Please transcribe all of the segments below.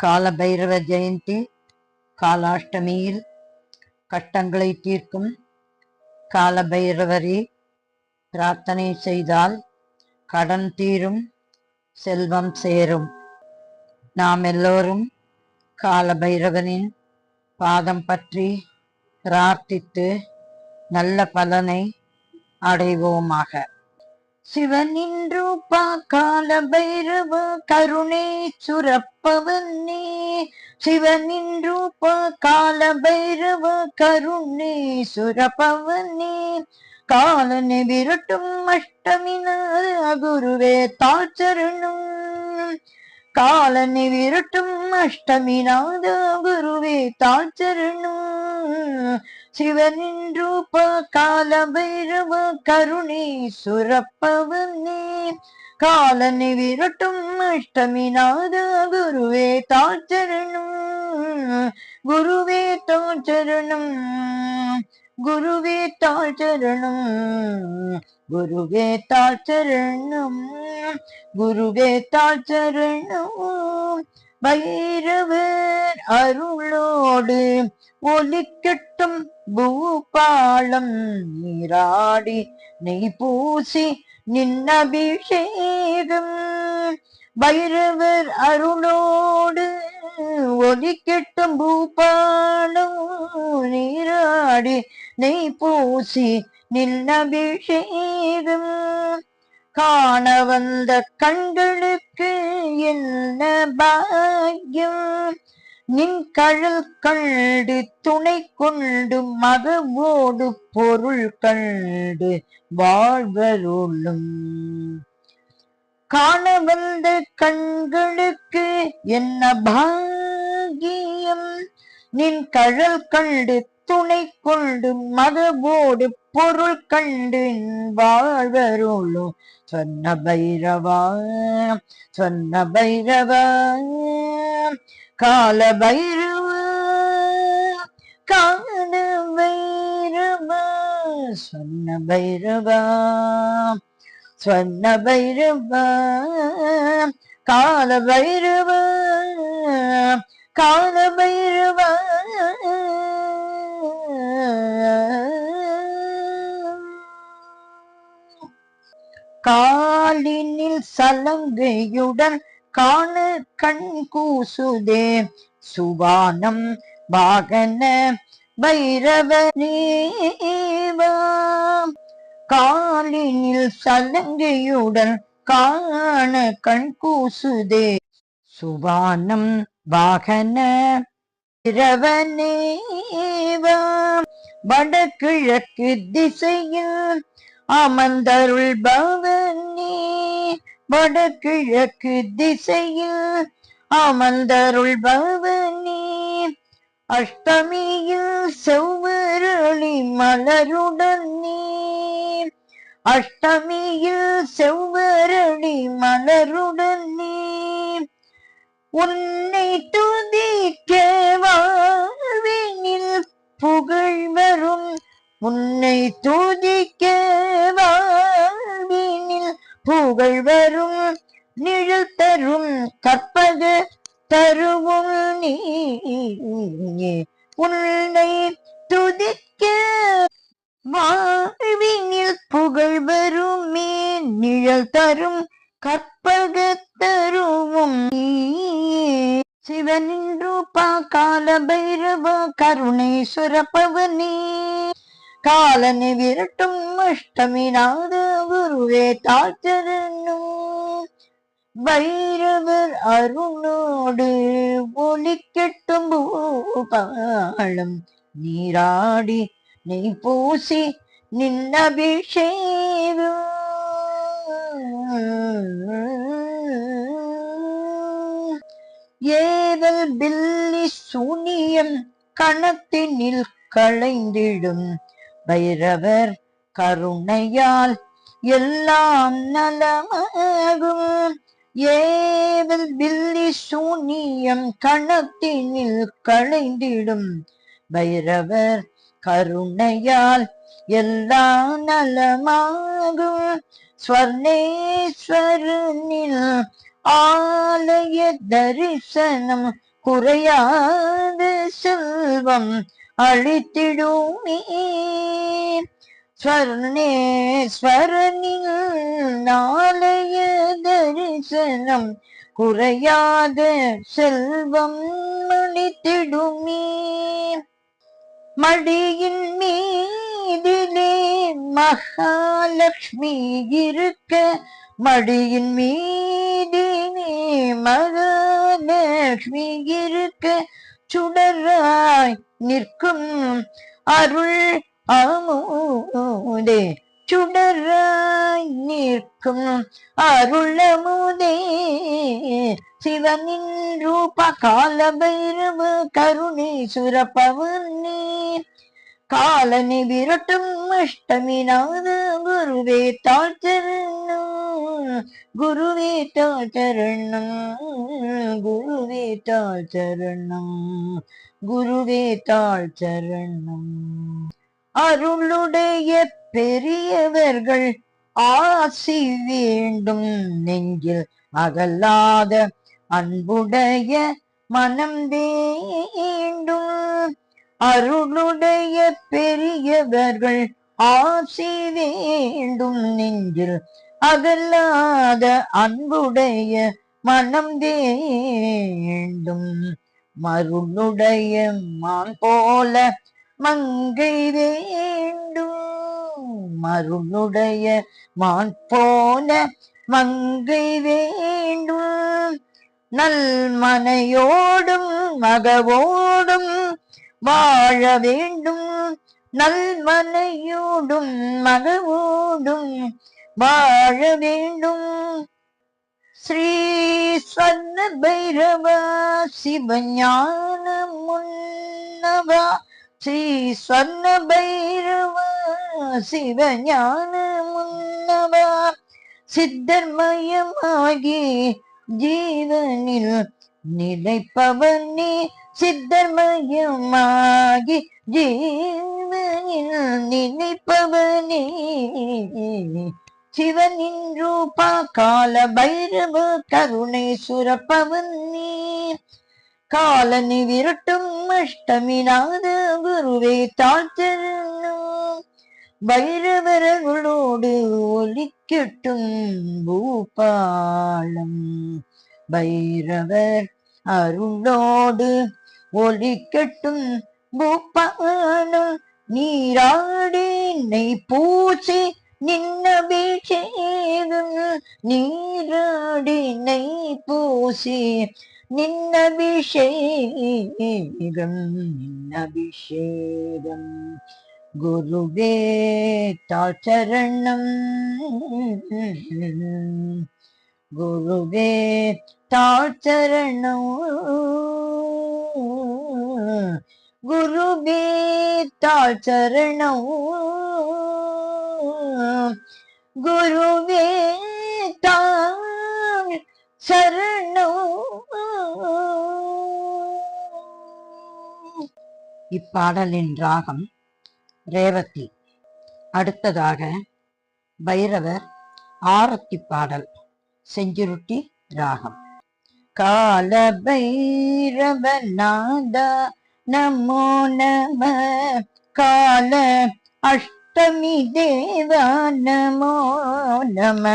கால பைரவ ஜெயந்தி காலாஷ்டமியில் கஷ்டங்களை தீர்க்கும் கால பைரவரை பிரார்த்தனை செய்தால் கடன் தீரும், செல்வம் சேரும். நாம் எல்லோரும் கால பைரவனின் பாதம் பற்றி பிரார்த்தித்து நல்ல பலனை அடைவோமாக. சிவனின் ரூபா கால பைரவ கருணை சுரப்பவனே, சிவனின் ரூபா கால பைரவ கருணை சுரப்பவனே, காலனை விரட்டும் அஷ்டமினாத குருவே தாழ்ச்சரணம், காலனை விரட்டும் அஷ்டமினாத குருவே தாழ்ச்சரணம். சிவனின் ரூப கால பைரவ கருணை சுரப்பவனே, காலனை விரட்டும் அஷ்டமிநாத குருவே தாழ்ச்சரணம், குருவே தாழ்ச்சரணம், குருவே தாழ்ச்சரணம், குருவே தாழ்ச்சரணம், குருவே தாழ்ச்சரணம். பைரவர் அருளோடு ஒலிக்கட்டும் பூபாலம், நீராடி நெய் பூசி நின்னபிஷேகம். பைரவர் அருளோடு ஒலிக்கட்டும் பூபாலம், நீராடி நெய் பூசி நின்னபிஷேகம். காண வந்த கண்களுக்கு என்ன பாக்கியம், நின் கழல் கண்டு துணை கொண்டு மகவோடு பொருள் கண்டு வாழ்வருளும். காண வந்த கண்களுக்கு என்ன பாக்கியம், நின் கழல் கண்டு துணை கொண்டு மகவோடு பொருள் கண்டு வாழ்வருளும். சொன்ன பைரவா, சொன்ன பைரவா, கால பைரவா, கால பைரவா, சொன்ன பைரவா, சொன்ன பைரவா, கால பைரவா, கால பைரவா. காலினில் சலங்கையுடன் காண கண் கூசுதே, சுவானம் வாகன பைரவனேவா. காலினில் சலங்கையுடன் காண கண் கூசுதே, சுவானம் வாகன பைரவனேவா. வடகிழக்கு திசையில் அமர்ந்தருள் பவனே, வடகிழக்கு திசையில் அமர்ந்தருள் பவனே. அஷ்டமியில் செவ்வரளி மலருடனே, அஷ்டமியில் செவ்வரளி மலருடனே. உன்னை துதிக்க வாழ்வினில் புகழ் வரும், உன்னை துதிக்க வாழ்வினில் புகழ் வரும். நிழல் தரும் கற்பக தருவும் நீ, உன்னை துதிக்க வாழ்வினில் புகழ் வருமே. நிழல் தரும் கற்பக தருவும் நீ. சிவனின் ரூபா கால பைரவ கருணை சுரப்பவனே, காலனை விரட்டும் அஷ்டமிநாத குருவே தாழ்ச்சரணம். பைரவர் அருளோடு ஒலிக்கட்டும் பூபாலம், நீராடி நெய் பூசி நின்னபிஷேகம். ஏவல் பில்லி சூனியம் கணத்தினில் களைந்திடும், பைரவர் கருணையால் எல்லாம் நலமாகும். ஏவல் பில்லி சூனியம் கணத்தினில் களைந்திடும், பைரவர் கருணையால் எல்லாம் நலமாகும். ஸ்வர்ணேஸ்வரனில் ஆலய தரிசனம் குறையாத செல்வம் அளித்திடுமே. ஸ்வர்ணேஸ்வரனின் நாளைய தரிசனம் குறையாத செல்வம் அளித்திடுமே. மடியின் மீதிலே மகாலட்சுமி இருக்க, மடியின் மீதிலே மகாலட்சுமி இருக்க, சுடராய் நிற்கும் அருள் அமுதே, சுடராய் நிற்கும் அருள் அமுதே. சிவனின் ரூப கால பைரவ கருணேஸ்வர பவனே, காலனை விரட்டும் அஷ்டமிநாத குருவே தாழ்ச்சரணம், குருவே தாழ்ச்சரணம், குருவே தாழ்ச்சரணம், குருவே தாழ்ச்சரணம். அருளுடைய பெரியவர்கள் ஆசி வேண்டும் நெஞ்சில் அகலாத அன்புடைய மனம் வேண்டும். அருளுடைய பெரியவர்கள் ஆசி வேண்டும் நெஞ்சில் அகலாத அன்புடைய மனம் வேண்டும். மருளுடைய மான் போல மங்கை வேண்டும், மருளுடைய மான் போல மங்கை வேண்டும். நல் மனையோடும் மகவோடும் வாழ வேண்டும், நல் மனையோடும் மகவோடும் வாழ வேண்டும். ஸ்ரீ ஸ்வர்ண பைரவா சிவஞான முன்னவா, ஸ்ரீ ஸ்வர்ண பைரவா சிவஞான முன்னவா, சித்தர்மயமாகி ஜீவனில் நிலைப்பவனே, சித்தர்மயமாகி ஜீவனில் நிலைப்பவனே. சிவனின் ரூபா கால பைரவ கருணேஸ்வர பவனே, காலனை விரட்டும் அஷ்டமிநாத குருவே தாழ்ச்சரணம். பைரவர்களோடு ஒலிக்கட்டும் பூபாலம், பைரவர் அருளோடு ஒலிக்கட்டும் பூபாலம். நீராடி நெய் பூசி நின்னபிஷேகம், நீராடி நெய் பூசி நின்னபிஷேகம், நின்னபிஷேகம். குருவே தாழ்ச்சரணம், குருவே தாழ்ச்சரணம், குருவே தாழ்ச்சரணம், குருவே தாழ்ச்சரணம். இப்பாடலின் ராகம் ரேவதி. அடுத்ததாக பைரவர் ஆரத்தி பாடல் செஞ்சுருட்டி ராகம். கால பைரவநாதா நமோ நம, கால அஷ்டமி தேவா நமோ நம,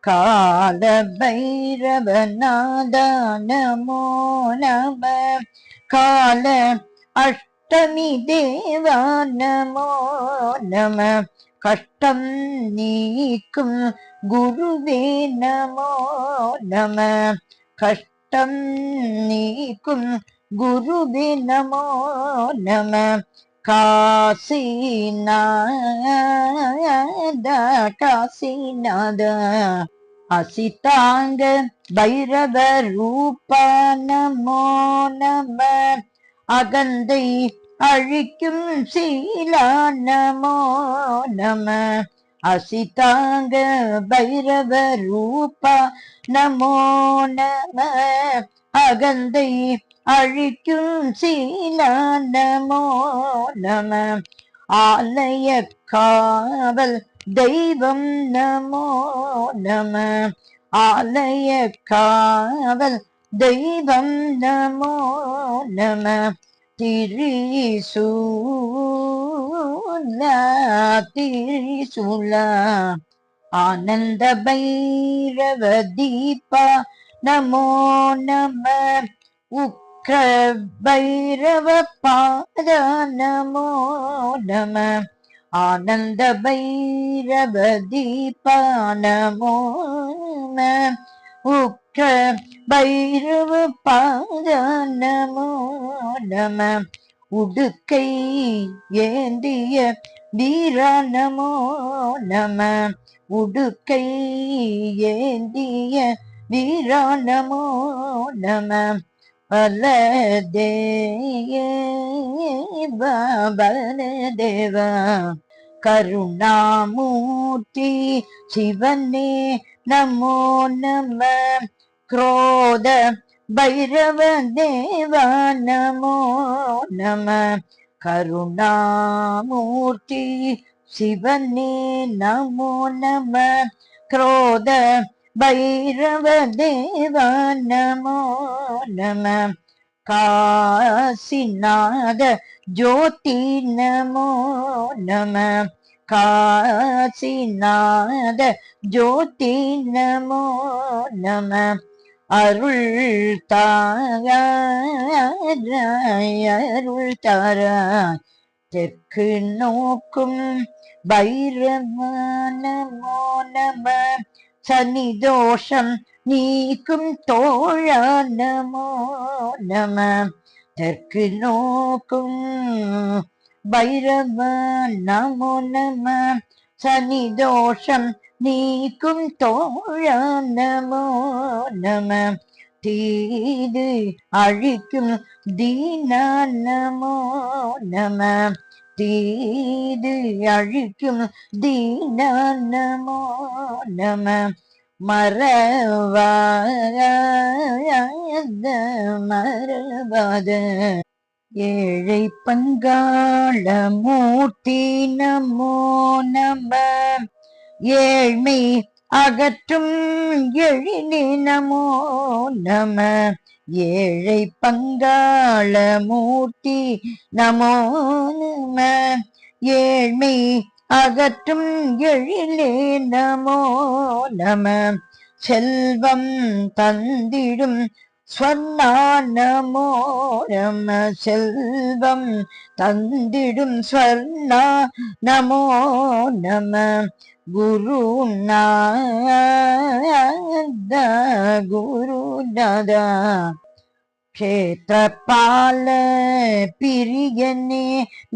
கால பைரவநாதா நமோ நம, கால அஷ்டமி தேவா நமோ நம, கஷ்டம் நீக்கும் குருவே நமோ நம, கஷ்டம் நீக்கும் குருவே நமோ நம, காசிநாத காசிநாத, அசிதாங்க பைரவ ரூபா நமோ நம, அகந்தை அழிக்கும் சீலா நமோ நம, அசிதாங்க பைரவ ரூபா நமோ நம, அகந்தை அழிக்கும் சீலா நமோ நம, ஆலய காவல் தெய்வம் நமோ நம, ஆலய காவல் தெய்வம் நமோ நம திரிசூலா திரிசூலா ஆனந்த பைரவ தீபா நமோ நம உக்ர பைரவ பாத நமோ நம ஆனந்த பைரவ தீபா நமோ நம உக்ர பைரவ பாத நமோ நம உடுக்கை ஏந்திய வீரா நமோ நம உடுக்கை ஏந்திய வீரா நமோ நம பலதேவா கருணாமூர்த்தி சிவனே நமோ நம क्रोध भैरव देवा नमो नम करुणामूर्ति शिवने नमो नम क्रोध भैरव देवा नमो नम काशीनाथ ज्योति नमो नम काशीनाथ ज्योति नमो नम அருள் தாராய் அருள் தாராய் தெற்கு நோக்கும் பைரவ நமோ நம சனி தோஷம் நீக்கும் தோழா நமோ நம தெற்கு நோக்கும் பைரவ நமோ நம சனி தோஷம் நீக்கும் தோழா நமோ நம தீது அழிக்கும் தீனா நமோ நம தீது அழிக்கும் தீனா நமோ நம மறவாத ஏழை பங்காள மூர்த்தி நமோ நம ஏழ்மை அகற்றும் எழிலே நமோ நம ஏழை பங்காள மூர்த்தி நமோ நம ஏழ்மை அகற்றும் எழிலே நமோ நம செல்வம் தந்திடும் ஸ்வர்ணா நமோ நம செல்வம் தந்திடும் ஸ்வர்ணா நமோ நம குருநாத குருநாத க்ஷேத்திரபால பிரியனே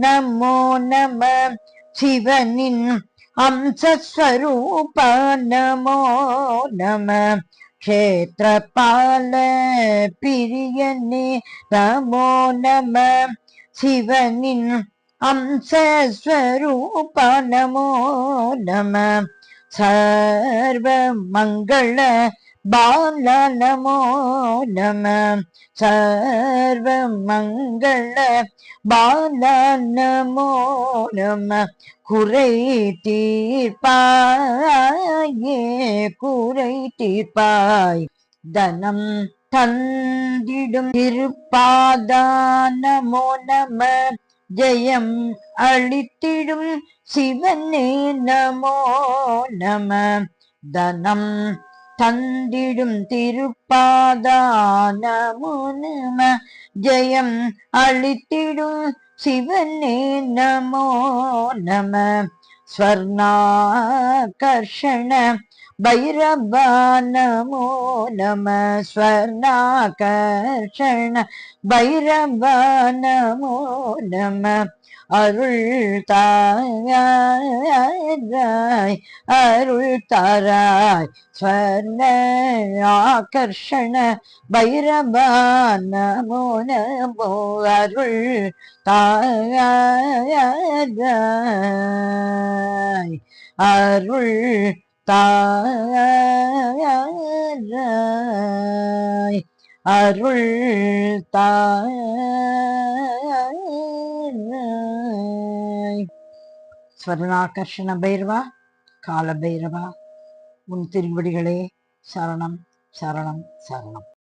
நமோ நம சிவனின் அம்சஸ்வரூப நமோ நம க்ஷேத்திரபால பிரியனே நமோ நம சிவனின் அம்சஸ்வரூப நமோ நம சர்வ மங்கள பால நமோ நம சர்வ மங்கள பால நமோ நம குறை தீர்ப்பாயே குறை தீர்ப்பாய் தனம் தந்திடும் திருப்பாதா நமோ நம ஜெயம் அளித்திடும் சிவனே நமோ நம தனம் தந்திடும் திருப்பாதா நமோ நம ஜெயம் அளித்திடும் சிவனே நமோ நம ஸ்வர்ணாகர்ஷண பைரவா நமோ நம ஸ்வர்ணாகர்ஷண பைரவா நமோ நம அருள் தாராய் அருள் தாராய் ஸ்வர்ண ஆகர்ஷண பைரவா நமோ நமோ அருள் தாராய் அருள் தாராய் அருள் தாராய் ஸ்வர்ணாகர்ஷண பைரவா கால பைரவா உன் திருவடிகளே சரணம் சரணம் சரணம்.